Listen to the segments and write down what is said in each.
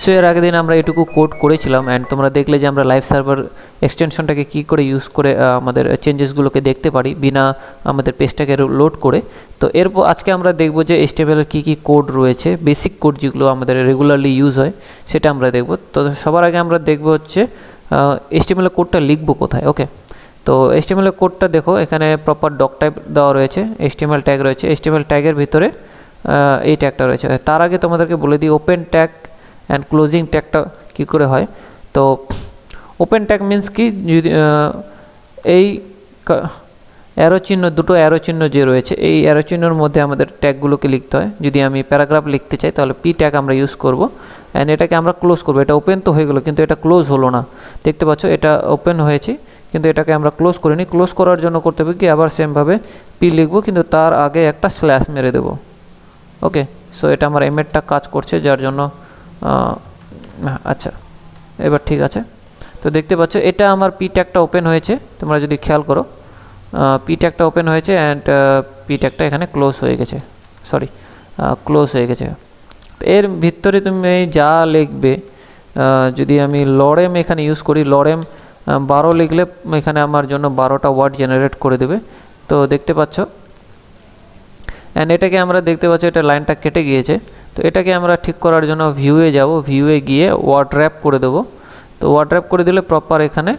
So এর আগের দিন আমরা এটুকু কোড করেছিলাম অ্যান্ড তোমরা দেখলে যে আমরা লাইভ সার্ভার এক্সটেনশনটাকে কী করে ইউজ করে আমাদের চেঞ্জেসগুলোকে দেখতে পারি বিনা আমাদের পেজটাকে লোড করে। তো এরপর আজকে আমরা দেখব যে HTML এর কী কী কোড রয়েছে, বেসিক কোড যেগুলো আমাদের রেগুলারলি ইউজ হয় সেটা আমরা দেখব। তো সবার আগে আমরা দেখব হচ্ছে HTML এর কোডটা লিখবো কোথায়। ওকে, তো HTML এর কোডটা দেখো, এখানে প্রপার ডক টাইপ দেওয়া রয়েছে, HTML ট্যাগ রয়েছে, HTML ট্যাগের ভিতরে এই ট্যাগটা রয়েছে। তার আগে তোমাদেরকে বলে দিই ওপেন ট্যাগ অ্যান্ড ক্লোজিং ট্যাগটা কী করে হয়। তো ওপেন ট্যাগ মিন্স কি, যদি এই অ্যারো চিহ্ন, দুটো অ্যারো চিহ্ন যে রয়েছে এই অ্যারো চিহ্নের মধ্যে আমাদের ট্যাগগুলোকে লিখতে হয়। যদি আমি প্যারাগ্রাফ লিখতে চাই তাহলে পি ট্যাগ আমরা ইউজ করব অ্যান্ড এটাকে আমরা ক্লোজ করব। এটা ওপেন তো হয়ে গেলো কিন্তু এটা ক্লোজ হলো না, দেখতে পাচ্ছ এটা ওপেন হয়েছে কিন্তু এটাকে আমরা ক্লোজ করিনি। ক্লোজ করার জন্য করতে হবে কি, আবার সেমভাবে পি লিখবো কিন্তু তার আগে একটা স্ল্যাশ মেরে দেবো। ওকে, সো এটা আমার এমএডটা কাজ করছে যার জন্য আচ্ছা এবার ঠিক আছে। তো দেখতে পাচ্ছ এটা আমার পি ট্যাগটা ওপেন হয়েছে, তোমরা যদি খেয়াল করো পি ট্যাগটা ওপেন হয়েছে অ্যান্ড পি ট্যাগটা এখানে ক্লোজ হয়ে গেছে, সরি ক্লোজ হয়ে গেছে। এর ভিতরে তুমি যা লিখবে, যদি আমি লরেম এখানে ইউজ করি, লরেম 12 লিখলে এখানে আমার জন্য 12টা ওয়ার্ড জেনারেট করে দেবে। তো দেখতে পাচ্ছ অ্যান্ড এটাকে আমরা দেখতে পাচ্ছি এটা লাইনটা কেটে গিয়েছে। তো এটাকে আমরা ঠিক করার জন্য ভিউয়ে যাব, ভিউয়ে গিয়ে ওয়ার্ড র্যাপ করে দেবো। তো ওয়ার্ড র্যাপ করে দিলে প্রপার এখানে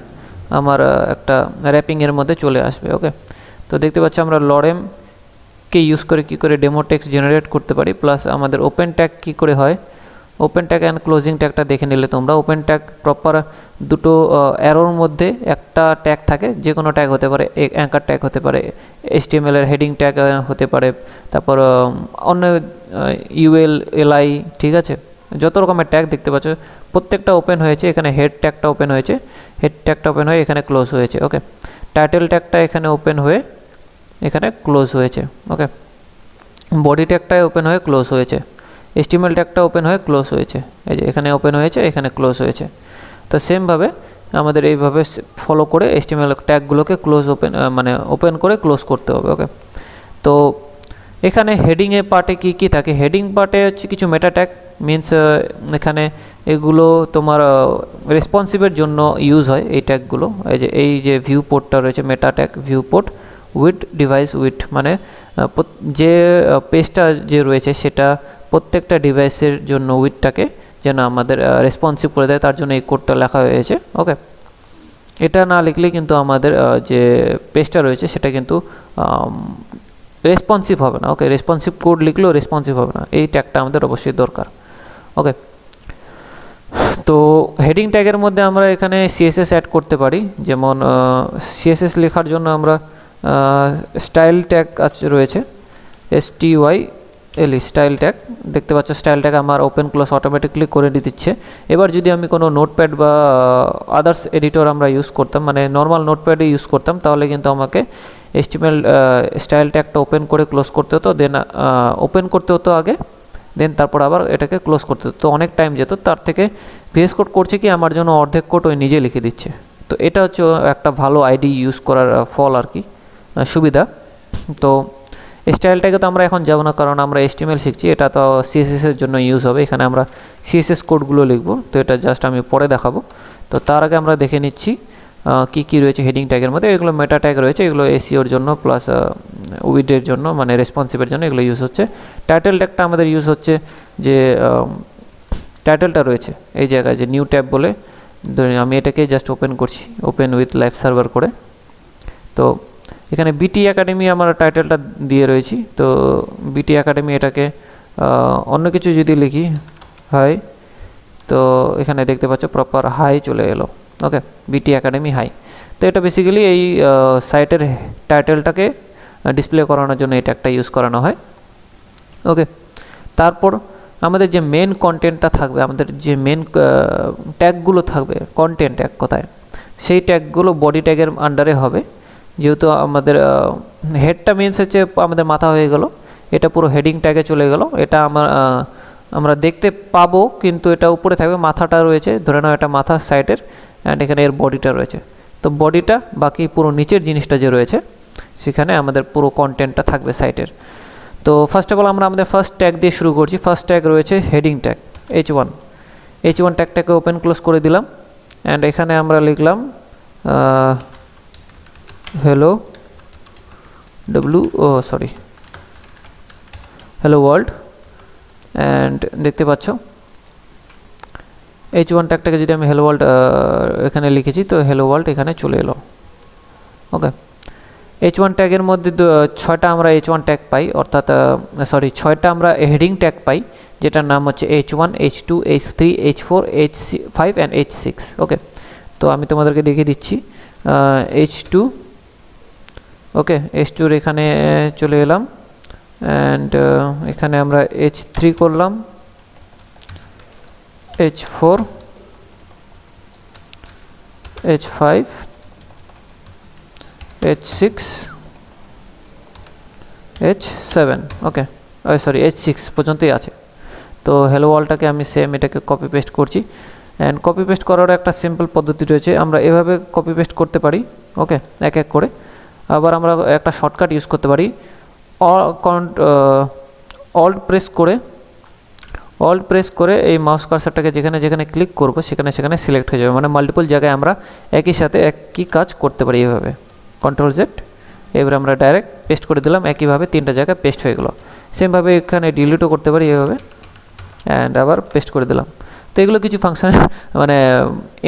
আমার একটা র্যাপিংয়ের মধ্যে চলে আসবে। ওকে, তো দেখতে পাচ্ছি আমরা লরেমকে ইউজ করে কী করে ডেমো টেক্সট জেনারেট করতে পারি, প্লাস আমাদের ওপেন ট্যাগ কী করে হয়, ওপেন ট্যাগ অ্যান্ড ক্লোজিং ট্যাগটা দেখে নিলে তোমরা। ওপেন ট্যাগ প্রপার দুটো অ্যারোর মধ্যে একটা ট্যাগ থাকে, যে কোনো ট্যাগ হতে পারে, অ্যাঙ্কার ট্যাগ হতে পারে, HTML এর হেডিং ট্যাগ হতে পারে, তারপর অন্য UL LI, ঠিক আছে, যত রকমের ট্যাগ দেখতে পাচ্ছ প্রত্যেকটা ওপেন হয়েছে। এখানে হেড ট্যাগটা ওপেন হয়েছে, হেড ট্যাগটা ওপেন হয়ে এখানে ক্লোজ হয়েছে। ওকে, টাইটেল ট্যাগটা এখানে ওপেন হয়ে এখানে ক্লোজ হয়েছে। ওকে, বডি ট্যাগটাই ওপেন হয়ে ক্লোজ হয়েছে, HTML ট্যাগটা ওপেন হয়ে ক্লোজ হয়েছে, এই যে এখানে ওপেন হয়েছে এখানে ক্লোজ হয়েছে। তো সেমভাবে আমাদের এইভাবে ফলো করে HTML ট্যাগগুলোকে ক্লোজ ওপেন মানে ওপেন করে ক্লোজ করতে হবে। ওকে, তো এখানে হেডিংয়ের পার্টে কি কি থাকে, হেডিং পার্টে হচ্ছে কিছু মেটা ট্যাগ, মিনস এখানে এগুলো তোমার রেসপন্সিভের জন্য ইউজ হয় এই ট্যাগগুলো। এই যে ভিউ পোর্টটা রয়েছে, মেটা tag view port with device with, মানে যে পেজটা যে রয়েছে সেটা প্রত্যেকটা ডিভাইসের জন্য উইথটাকে যেন আমাদের রেসপন্সিভ করে দেয়, তার জন্য এই কোডটা লেখা হয়েছে। ওকে, এটা না লিখলে কিন্তু আমাদের যে পেজটা রয়েছে সেটা কিন্তু রেসপন্সিভ হবে না। ওকে, রেসপন্সিভ কোড লিখলেও রেসপন্সিভ হবে না, এই ট্যাগটা আমাদের অবশ্যই দরকার। ওকে, তো হেডিং ট্যাগের মধ্যে আমরা এখানে CSS অ্যাড করতে পারি, যেমন CSS লেখার জন্য আমরা স্টাইল ট্যাগ রয়েছে, STYL স্টাইল ট্যাগ, দেখতে পাচ্ছ স্টাইল ট্যাগ আমার ওপেন ক্লোজ অটোমেটিকলি করে দিচ্ছে। এবার যদি আমি কোনো নোটপ্যাড বা আদার্স এডিটর আমরা ইউজ করতাম, মানে নর্মাল নোটপ্যাডে ইউজ করতাম, তাহলে কিন্তু আমাকে HTML স্টাইল ট্যাগটা ওপেন করে ক্লোজ করতে হতো, দেন ওপেন করতে হতো আগে, দেন তারপর আবার এটাকে ক্লোজ করতে হতো, তো অনেক টাইম যেত। তার থেকে VS কোড করছে কি আমার জন্য অর্ধেক কোড ওই নিজে লিখে দিচ্ছে। তো এটা হচ্ছে একটা ভালো আইডি ইউজ করার ফল আর কি, সুবিধা। তো স্টাইলটাকে তো আমরা এখন যাব না কারণ আমরা HTML শিখছি, এটা তো CSS এর জন্য ইউজ হবে, এখানে আমরা CSS কোডগুলো লিখবো, তো এটা জাস্ট আমি পরে দেখাবো। তো তার আগে আমরা দেখে নিচ্ছি কি কি রয়েছে হেডিং ট্যাগের মধ্যে। এগুলো মেটা ট্যাগ রয়েছে, এগুলো SEOর জন্য প্লাস উইডের জন্য, মানে রেসপন্সিভের জন্য এগুলো ইউজ হচ্ছে। টাইটেল ট্যাগটা আমাদের ইউজ হচ্ছে যে টাইটেলটা রয়েছে এই জায়গায় যে নিউ ট্যাব বলে, আমি এটাকে জাস্ট ওপেন করছি, ওপেন উইথ লাইভ সার্ভার করে। তো এখানে BT একাডেমি আমার টাইটেলটা দিয়ে রয়েছি। তো BT একাডেমি, এটাকে অন্য কিছু যদি লিখি হাই, তো এখানে দেখতে পাচ্ছ প্রপার হাই চলে এলো। ওকে, BT একাডেমি হাই। তো এটা বেসিক্যালি এই সাইটের টাইটেলটাকে ডিসপ্লে করানোর জন্য এটা একটা ইউজ করানো হয়। ওকে, তারপর আমাদের যে মেন কন্টেন্টটা থাকবে, আমাদের যে মেন ট্যাগগুলো থাকবে, কন্টেন্ট ট্যাগ কোথায়, সেই ট্যাগগুলো বডি ট্যাগের আন্ডারে হবে। যেহেতু আমাদের হেডটা মিনস হচ্ছে আমাদের মাথা হয়ে গেল, এটা পুরো হেডিং ট্যাগে চলে গেল, এটা আমরা দেখতে পাবো কিন্তু এটা উপরে থাকবে, মাথাটা রয়েছে, ধরে নাও এটা মাথার সাইডের, অ্যান্ড এখানে এর বডিটা রয়েছে। তো বডিটা বাকি পুরো নিচের জিনিসটা যে রয়েছে সেখানে আমাদের পুরো কন্টেন্টটা থাকবে সাইটের। তো ফার্স্ট অফ অল আমরা আমাদের ফার্স্ট ট্যাগ দিয়ে শুরু করছি। ফার্স্ট ট্যাগ রয়েছে হেডিং ট্যাগ H1। h1 ট্যাগটাকে ওপেন ক্লোজ করে দিলাম অ্যান্ড এখানে আমরা লিখলাম হ্যালো হ্যালো ওয়ার্ল্ড অ্যান্ড দেখতে পাচ্ছ h1 ট্যাগটাকে যদি আমি হ্যালো ওয়ার্ল্ড এখানে লিখেছি তো হ্যালো ওয়ার্ল্ড এখানে চলে এলো। ওকে, h1 ট্যাগের মধ্যে 6টা আমরা h1 ট্যাগ পাই, অর্থাৎ 6টা আমরা হেডিং ট্যাগ পাই, যেটার নাম হচ্ছে h1, h2, h3, h4, h5 and h6। ওকে, তো আমি তোমাদেরকে দেখিয়ে দিচ্ছি h2। ওকে, h2 এখানে চলে এলাম অ্যান্ড এখানে আমরা h3 করলাম, h4, h5, h6, h7। ওকে, h6 পর্যন্তই আছে। তো হ্যালো ওয়ার্ল্ডটাকে আমি সেম এটাকে কপি পেস্ট করছি অ্যান্ড কপি পেস্ট করার একটা সিম্পল পদ্ধতি রয়েছে, আমরা এভাবে কপি পেস্ট করতে পারি। ওকে, এক এক করে। আবার আমরা একটা শর্টকাট ইউজ করতে পারি, অল্ট প্রেস করে এই মাউস কার্সারটাকে যেখানে যেখানে ক্লিক করব সেখানে সেখানে সিলেক্ট হয়ে যাবে, মানে মাল্টিপল জায়গায় আমরা একই সাথে একই কাজ করতে পারি। এইভাবে কন্ট্রোল জেড, এবারে আমরা ডাইরেক্ট পেস্ট করে দিলাম, একইভাবে 3টা জায়গায় পেস্ট হয়ে গেল। সেমভাবে এখানে ডিলিটও করতে পারি এইভাবে অ্যান্ড আবার পেস্ট করে দিলাম। তো এগুলো কিছু ফাংশন মানে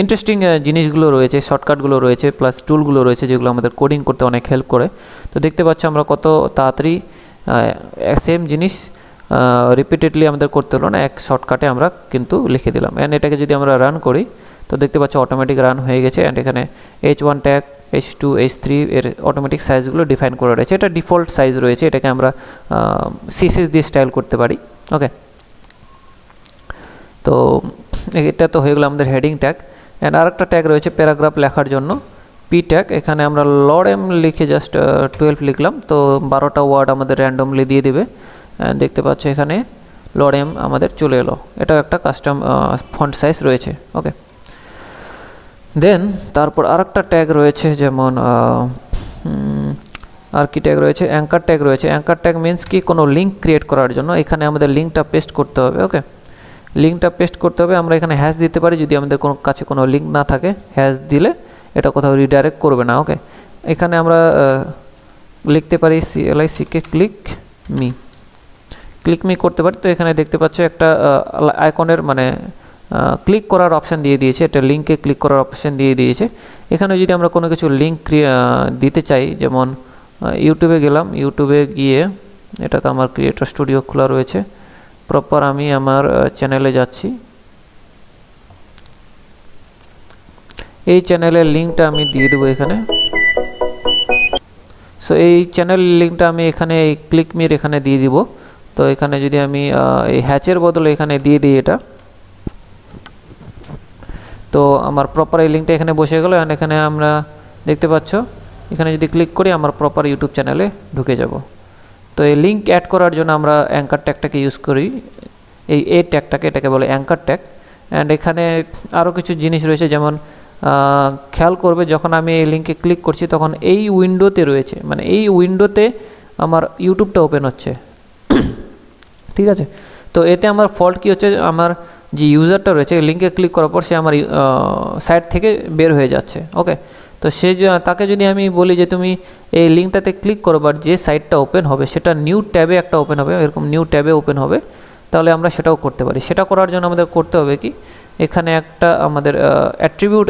ইন্টারেস্টিং জিনিসগুলো রয়েছে, শর্টকাটগুলো রয়েছে, প্লাস টুলগুলো রয়েছে যেগুলো আমাদের কোডিং করতে অনেক হেল্প করে। তো দেখতে পাচ্ছ আমরা কত তাড়াতাড়ি সেম জিনিস রিপিটেডলি আমাদের করতে হলো না, এক শর্টকাটে আমরা কিন্তু লিখে দিলাম। অ্যান্ড এটাকে যদি আমরা রান করি তো দেখতে পাচ্ছ অটোমেটিক রান হয়ে গেছে অ্যান্ড এখানে h1 ট্যাগ, h2, h3 এর অটোমেটিক সাইজগুলো ডিফাইন করে রয়েছে। এটা ডিফল্ট সাইজ রয়েছে, এটাকে আমরা CSS দিয়ে স্টাইল করতে পারি। ওকে, তো এটা তো হয়ে গেল আমাদের হেডিং ট্যাগ। অ্যান্ড আরেকটা ট্যাগ রয়েছে প্যারাগ্রাফ লেখার জন্য, p ট্যাগ। এখানে আমরা lorem লিখে জাস্ট 12 লিখলাম, তো 12টা ওয়ার্ড আমাদের র্যান্ডমলি দিয়ে দেবে। দেখতে পাচ্ছ এখানে lorem আমাদের চলে এলো, এটা একটা কাস্টম ফন্ট সাইজ রয়েছে। ওকে, দেন তারপর আরেকটা ট্যাগ রয়েছে, যেমন আর কি ট্যাগ রয়েছে, অ্যাঙ্কার ট্যাগ রয়েছে। অ্যাঙ্কার ট্যাগ মিনস কি, কোনো লিঙ্ক ক্রিয়েট করার জন্য এখানে আমাদের লিঙ্কটা পেস্ট করতে হবে। ওকে, লিঙ্কটা পেস্ট করতে হবে, আমরা এখানে হ্যাশ দিতে পারি, যদি আমাদের কোনো কাছে কোনো লিঙ্ক না থাকে হ্যাশ দিলে এটা কোথাও রিডাইরেক্ট করবে না। ওকে, এখানে আমরা লিখতে পারি CLICK ক্লিক মি করতে পারি। তো এখানে দেখতে পাচ্ছ একটা আইকনের মানে ক্লিক করার অপশান দিয়ে দিয়েছে, এটা লিঙ্কে ক্লিক করার অপশান দিয়ে দিয়েছে। এখানে যদি আমরা কোনো কিছু লিঙ্ক দিতে চাই, যেমন ইউটিউবে গেলাম, ইউটিউবে গিয়ে এটা তো আমার ক্রিয়েটর স্টুডিও খোলা রয়েছে, প্রপার আমি আমার চ্যানেলে যাচ্ছি, এই চ্যানেলের লিঙ্কটা আমি দিয়ে দেবো এখানে। সো এই চ্যানেল লিঙ্কটা আমি এখানে এই ক্লিক মির এখানে দিয়ে দিব। তো এখানে যদি আমি এই হ্যাচের বদলে এখানে দিয়ে দিই এটা, তো আমার প্রপার এই লিঙ্কটা এখানে বসে গেল। অ্যান্ড এখানে আমরা দেখতে পাচ্ছ এখানে যদি ক্লিক করি আমার প্রপার ইউটিউব চ্যানেলে ঢুকে যাব। তো এই লিঙ্ক অ্যাড করার জন্য আমরা অ্যাঙ্কার ট্যাগটাকে ইউজ করি, এই ট্যাগটাকে, এটাকে বলে অ্যাঙ্কার ট্যাগ। অ্যান্ড এখানে আরও কিছু জিনিস রয়েছে, যেমন খেয়াল করবে যখন আমি এই লিঙ্কে ক্লিক করছি তখন এই উইন্ডোতে রয়েছে, মানে এই উইন্ডোতে আমার ইউটিউবটা ওপেন হচ্ছে। ঠিক আছে, তো এতে আমার ফল্ট কি হচ্ছে, আমার যে ইউজারটা রয়েছে লিঙ্কে ক্লিক করার পর সে আমার সাইট থেকে বের হয়ে যাচ্ছে। ওকে, তো তাকে যদি আমি বলি যে তুমি এই লিঙ্কটাতে ক্লিক করো, বাট যে সাইটটা ওপেন হবে সেটা নিউ ট্যাবে একটা ওপেন হবে, এরকম নিউ ট্যাবে ওপেন হবে, তাহলে আমরা সেটাও করতে পারি। সেটা করার জন্য আমাদের করতে হবে কি, এখানে একটা আমাদের অ্যাট্রিবিউট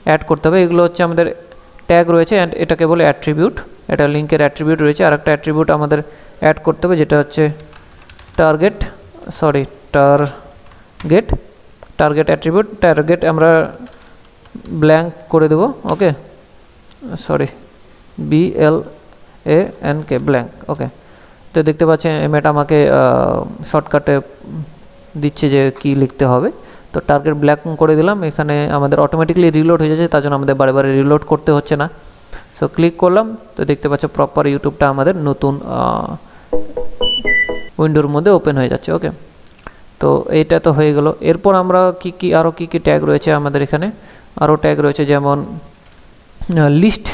অ্যাড করতে হবে। এগুলো হচ্ছে আমাদের ট্যাগ রয়েছে অ্যান্ড এটাকে বলে অ্যাট্রিবিউট, এটা লিঙ্কের অ্যাট্রিবিউট রয়েছে। আর একটা অ্যাট্রিবিউট আমাদের অ্যাড করতে হবে, যেটা হচ্ছে টার্গেট অ্যাট্রিবিউট। টার্গেট আমরা ব্ল্যাঙ্ক করে দেব। ওকে, BLANK ব্ল্যাঙ্ক। ওকে, তো দেখতে পাচ্ছেন এটা আমাকে শর্টকাটে দিচ্ছে যে কি লিখতে হবে। তো টার্গেট ব্ল্যাঙ্ক করে দিলাম, এখানে আমাদের অটোমেটিকলি রিলোড হয়ে যাচ্ছে, তার জন্য আমাদের বারে বারে রিলোড করতে হচ্ছে না। সো ক্লিক করলাম, তো দেখতে পাচ্ছ প্রপার ইউটিউবটা আমাদের নতুন উইন্ডোর মধ্যে ওপেন হয়ে যাচ্ছে। ওকে, তো এইটা তো হয়ে গেল। এরপর আমরা আরও কি ট্যাগ রয়েছে আমাদের এখানে, আরও ট্যাগ রয়েছে, যেমন লিস্ট,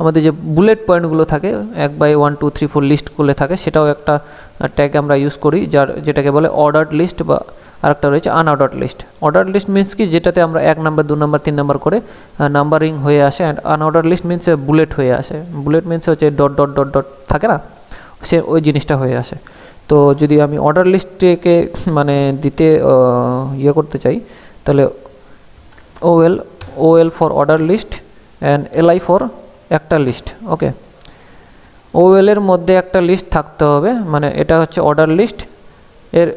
আমাদের যে বুলেট পয়েন্টগুলো থাকে 1 by 1 2 3 4 লিস্ট করলে থাকে, সেটাও একটা ট্যাগ আমরা ইউজ করি, যেটাকে বলে অর্ডার্ড লিস্ট বা আর একটা রয়েছে unordered list. Order list means কি, যেটাতে আমরা 1 নাম্বার 2 নাম্বার 3 নাম্বার করে নাম্বারিং হয়ে আসে, and unorder list means bullet হয়ে আসে। বুলেট মিনস হচ্ছে ডট ডট ডট ডট থাকে না, সে ওই জিনিসটা হয়ে আসে। তো যদি আমি অর্ডার লিস্টকে মানে দিতে ইয়ে করতে চাই, তাহলে OL for order list and LI for একটা লিস্ট। ওকে, OL এর মধ্যে একটা লিস্ট থাকতে হবে, মানে এটা হচ্ছে অর্ডার লিস্ট এর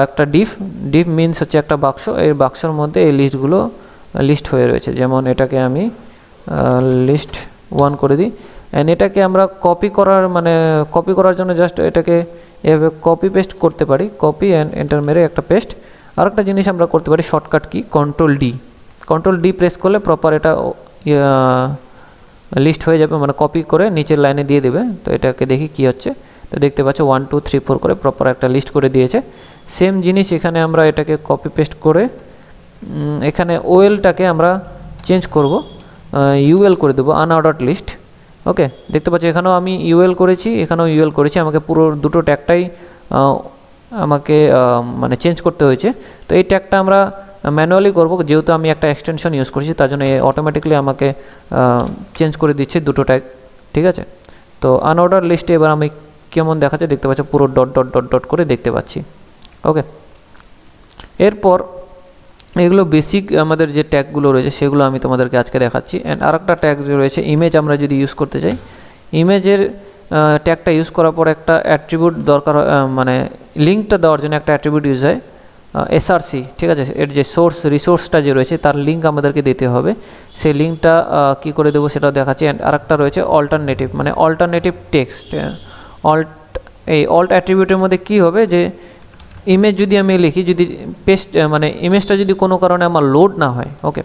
একটা ডিফ মিনস হচ্ছে একটা বাক্স, এই বাক্সর মধ্যে এই লিস্টগুলো লিস্ট হয়ে রয়েছে। যেমন এটাকে আমি লিস্ট 1 করে দিই, অ্যান্ড এটাকে আমরা কপি করার জন্য জাস্ট এটাকে এভাবে কপি পেস্ট করতে পারি, কপি অ্যান্ড এন্টার মেরে একটা পেস্ট। আরেকটা জিনিস আমরা করতে পারি shortcut key control D press করলে প্রপার এটা লিস্ট হয়ে যাবে, মানে কপি করে নিচের লাইনে দিয়ে দেবে। তো এটাকে দেখি কি হচ্ছে, তো দেখতে পাচ্ছ 1 2 3 4 করে প্রপার একটা লিস্ট করে দিয়েছে। সেম জিনিস এখানে আমরা এটাকে কপি পেস্ট করে এখানে OLটাকে আমরা চেঞ্জ করব, UL করে দেবো, আনঅর্ডার্ড লিস্ট। ওকে, দেখতে পাচ্ছি এখানেও আমি UL করেছি, এখানেও UL করেছি, আমাকে পুরো দুটো ট্যাগটাই আমাকে মানে চেঞ্জ করতে হয়েছে। তো এই ট্যাগটা আমরা ম্যানুয়ালি করব, যেহেতু আমি একটা এক্সটেনশন ইউজ করেছি, তার জন্য অটোমেটিকলি আমাকে চেঞ্জ করে দিচ্ছে দুটো ট্যাগ। ঠিক আছে, তো আনঅর্ডার লিস্টে এবার আমি কেমন দেখাচ্ছে দেখতে পাচ্ছি, পুরো ডট ডট ডট ডট করে দেখতে পাচ্ছি। ওকে, এরপর এগুলো বেসিক আমাদের যে ট্যাগগুলো রয়েছে সেগুলো আমি তোমাদেরকে আজকে দেখাচ্ছি। অ্যান্ড আরেকটা ট্যাগ রয়েছে ইমেজ, আমরা যদি ইউজ করতে চাই, ইমেজের ট্যাগটা ইউজ করার পর একটা অ্যাট্রিবিউট দরকার হয়, মানে লিঙ্কটা দেওয়ার জন্য একটা অ্যাট্রিবিউট ইউজ হয় SRC। ঠিক আছে, এর যে রিসোর্সটা যে রয়েছে তার লিঙ্ক আমাদেরকে দিতে হবে, সেই লিঙ্কটা কী করে দেবো সেটাও দেখাচ্ছি। অ্যান্ড আরেকটা রয়েছে অল্টারনেটিভ, মানে অল্টারনেটিভ টেক্সট। এই অল্ট অ্যাট্রিবিউটের মধ্যে কী হবে, যে ইমেজ যদি আমি লিখি, যদি পেস্ট মানে ইমেজটা যদি কোনো কারণে আমার লোড না হয়, ওকে,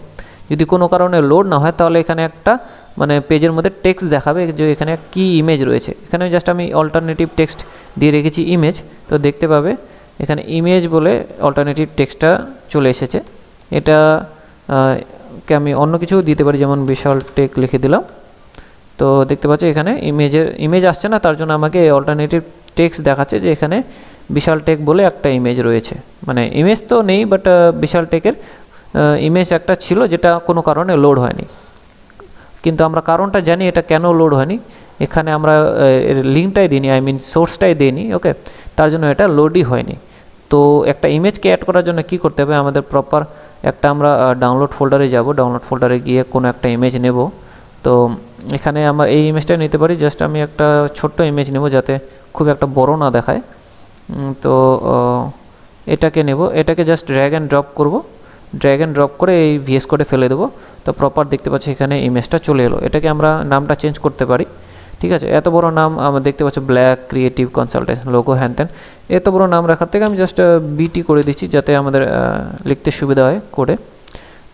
যদি কোনো কারণে লোড না হয়, তাহলে এখানে একটা মানে পেজের মধ্যে টেক্সট দেখাবে যে এখানে কি ইমেজ রয়েছে। এখানে জাস্ট আমি অল্টারনেটিভ টেক্সট দিয়ে রেখেছি ইমেজ, তো দেখতে পাবে এখানে ইমেজ বলে অল্টারনেটিভ টেক্সটটা চলে এসেছে। এটা কে আমি অন্য কিছু দিতে পারি, যেমন বিশাল টেক লিখে দিলাম, তো দেখতে পাচ্ছি এখানে ইমেজ আসছে না, তার জন্য আমাকে অল্টারনেটিভ টেক্সট দেখাচ্ছে যে এখানে বিশাল টেক বলে একটা ইমেজ রয়েছে। মানে ইমেজ তো নেই, বাট বিশাল টেকের ইমেজ একটা ছিল যেটা কোনো কারণে লোড হয়নি, কিন্তু আমরা কারণটা জানি এটা কেন লোড হয়নি। এখানে আমরা লিঙ্কটাই দিইনি, সোর্সটাই দিইনি। ওকে, তার জন্য এটা লোডই হয়নি। তো একটা ইমেজকে অ্যাড করার জন্য কি করতে হবে, আমাদের প্রপার একটা আমরা ডাউনলোড ফোল্ডারে যাব, ডাউনলোড ফোল্ডারে গিয়ে কোনো একটা ইমেজ নেব। তো এখানে আমরা এই ইমেজটা নিতে পারি, জাস্ট আমি একটা ছোট্ট ইমেজ নেব যাতে খুব একটা বড় না দেখায়। তো এটাকে নেব, এটাকে জাস্ট ড্র্যাগ অ্যান্ড ড্রপ করব, ড্র্যাগ অ্যান্ড ড্রপ করে এই VS কোডে ফেলে দেবো। তো প্রপার দেখতে পাচ্ছি এখানে ইমেজটা চলে এলো। এটাকে আমরা নামটা চেঞ্জ করতে পারি। ঠিক আছে, এত বড় নাম আমরা দেখতে পাচ্ছি, ব্ল্যাক ক্রিয়েটিভ কনসালটেন্ট লোগো হ্যান ত্যান, এত বড় নাম রাখার থেকে আমি জাস্ট BT করে দিচ্ছি যাতে আমাদের লিখতে সুবিধা হয় কোডে।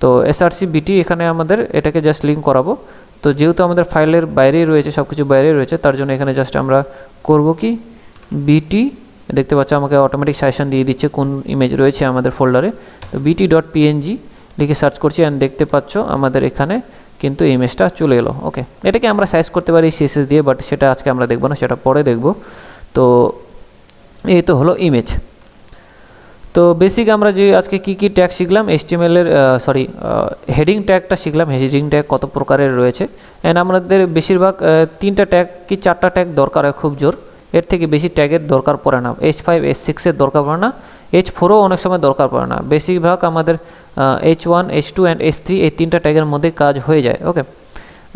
তো SRC BT এখানে আমাদের এটাকে জাস্ট লিঙ্ক করাবো। তো যেহেতু আমাদের ফাইলের বাইরেই রয়েছে, সব কিছু বাইরেই রয়েছে, তার জন্য এখানে জাস্ট আমরা করব কি BT, দেখতে পাচ্ছ আমাকে অটোমেটিক সাজেশন দিয়ে দিচ্ছে কোন ইমেজ রয়েছে আমাদের ফোল্ডারে। তো BT.png লিখে সার্চ করছি, অ্যান্ড দেখতে পাচ্ছ আমাদের এখানে কিন্তু ইমেজটা চলে এলো। ওকে, এটাকে আমরা সাইজ করতে পারি CSS দিয়ে, বাট সেটা আজকে আমরা দেখব না, সেটা পরে দেখব। তো এই তো হলো ইমেজ। তো বেসিক আমরা যে আজকে কি ট্যাগ শিখলাম, HTML এর হেডিং ট্যাগটা শিখলাম, হেডিং ট্যাগ কত প্রকারের রয়েছে। অ্যান্ড আমাদের বেশিরভাগ 3টা ট্যাগ কি 4টা ট্যাগ দরকার হয় খুব জোর, এর থেকে বেশি ট্যাগের দরকার পড়ে না। H5 H6 এর দরকার পড়ে না, H4ও অনেক সময় দরকার পড়ে না। বেশিরভাগ আমাদের H1 H2 অ্যান্ড H3 এই 3টা ট্যাগের মধ্যে কাজ হয়ে যায়। ওকে,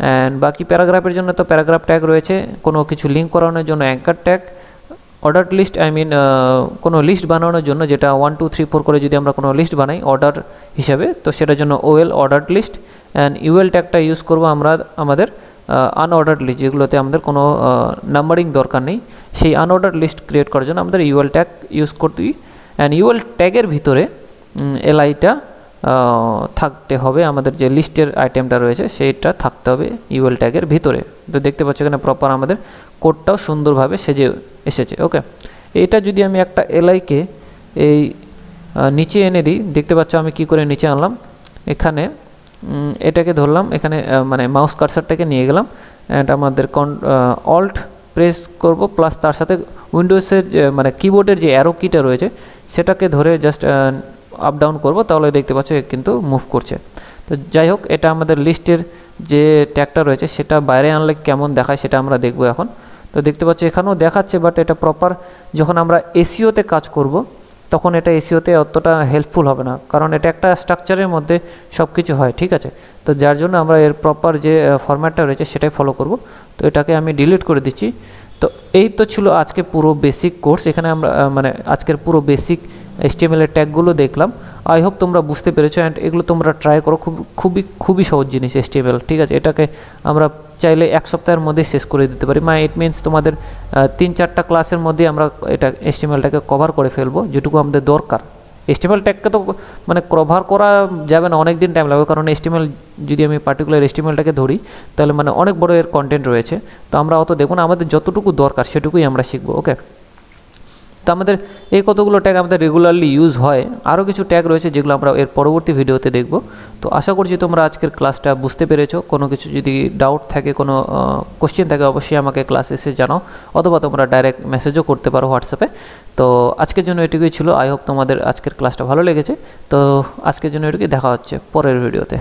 অ্যান্ড বাকি প্যারাগ্রাফের জন্য তো প্যারাগ্রাফ ট্যাগ রয়েছে, কোনো কিছু লিঙ্ক করানোর জন্য অ্যাঙ্কার ট্যাগ, অর্ডার লিস্ট কোনো লিস্ট বানানোর জন্য, যেটা 1 2 3 4 করে যদি আমরা কোনো লিস্ট বানাই অর্ডার হিসাবে, তো সেটার জন্য OL order list. And UL ট্যাগটা ইউজ করবো আমরা আমাদের আনঅর্ডার্ড লিস্ট, যেগুলোতে আমাদের কোনো নাম্বারিং দরকার নেই, সেই আনঅর্ডার্ড লিস্ট ক্রিয়েট করার জন্য আমাদের UL ট্যাগ ইউজ করতেই। অ্যান্ড UL ট্যাগের ভিতরে LIটা থাকতে হবে, আমাদের যে লিস্টের আইটেমটা রয়েছে সেইটা থাকতে হবে UL ট্যাগের ভিতরে। তো দেখতে পাচ্ছ এখানে প্রপার আমাদের কোডটাও সুন্দরভাবে সেজে এসেছে। ওকে, এইটা যদি আমি একটা LIকে এই নিচে এনে দিই, দেখতে পাচ্ছ আমি কি করে নিচে আনলাম, এখানে এটাকে ধরলাম, এখানে মানে মাউস কার্সারটাকে নিয়ে গেলাম, অ্যান্ড আমাদের অল্ট প্রেস করব, প্লাস তার সাথে উইন্ডোজের মানে কিবোর্ডের যে অ্যারো কিটা রয়েছে সেটাকে ধরে জাস্ট আপ ডাউন করব তাহলে দেখতে পাচ্ছ কিন্তু মুভ করছে। তো যাই হোক, এটা আমাদের লিস্টের যে ট্যাগটা রয়েছে সেটা বাইরে আনলে কেমন দেখায় সেটা আমরা দেখব এখন। তো দেখতে পাচ্ছ এখানেও দেখাচ্ছে, বাট এটা প্রপার যখন আমরা এসইওতে কাজ করব তখন এটা এসইওতে অতটা হেল্পফুল হবে না, কারণ এটা একটা স্ট্রাকচারের মধ্যে সব কিছু হয়, ঠিক আছে। তো যার জন্য আমরা এর প্রপার যে ফরম্যাটটা রয়েছে সেটাই ফলো করব। তো এটাকে আমি ডিলিট করে দিচ্ছি। তো এই তো ছিল আজকে পুরো বেসিক কোর্স। এখানে আমরা মানে আজকের পুরো বেসিক HTML এর ট্যাগগুলো দেখলাম। আই হোপ তোমরা বুঝতে পেরেছো, অ্যান্ড এগুলো তোমরা ট্রাই করো। খুবই সহজ জিনিস HTML, ঠিক আছে। এটাকে আমরা চাইলে 1 সপ্তাহের মধ্যে শেষ করে দিতে পারি, মানে ইট মিনস তোমাদের 3-4টা ক্লাসের মধ্যে আমরা এটা HTMLটাকে কভার করে ফেলবো যেটুকু আমাদের দরকার। HTML ট্যাগকে তো মানে কভার করা যাবে না, অনেক দিন টাইম লাগবে, কারণ HTML যদি আমি পার্টিকুলার HTMLটাকে ধরি তাহলে মানে অনেক বড় এর কন্টেন্ট রয়েছে। তো আমরা অত দেখব না, আমাদের যতটুকু দরকার সেটুকুই আমরা শিখবো, ওকে। তো আমাদের এই কতগুলো ট্যাগ আমাদের রেগুলারলি ইউজ হয়। আরও কিছু ট্যাগ রয়েছে যেগুলো আমরা এর পরবর্তী ভিডিওতে দেখব। তো আশা করছি তোমরা আজকের ক্লাসটা বুঝতে পেরেছো। কোনো কিছু যদি ডাউট থাকে, কোনো কোশ্চেন থাকে, অবশ্যই আমাকে ক্লাসে এসে জানাও, অথবা তোমরা ডাইরেক্ট মেসেজও করতে পারো হোয়াটসঅ্যাপে। তো আজকের জন্য এটুকুই ছিল। আই হোপ তোমাদের আজকের ক্লাসটা ভালো লেগেছে। তো আজকের জন্য এটুকুই, দেখা হচ্ছে পরের ভিডিওতে।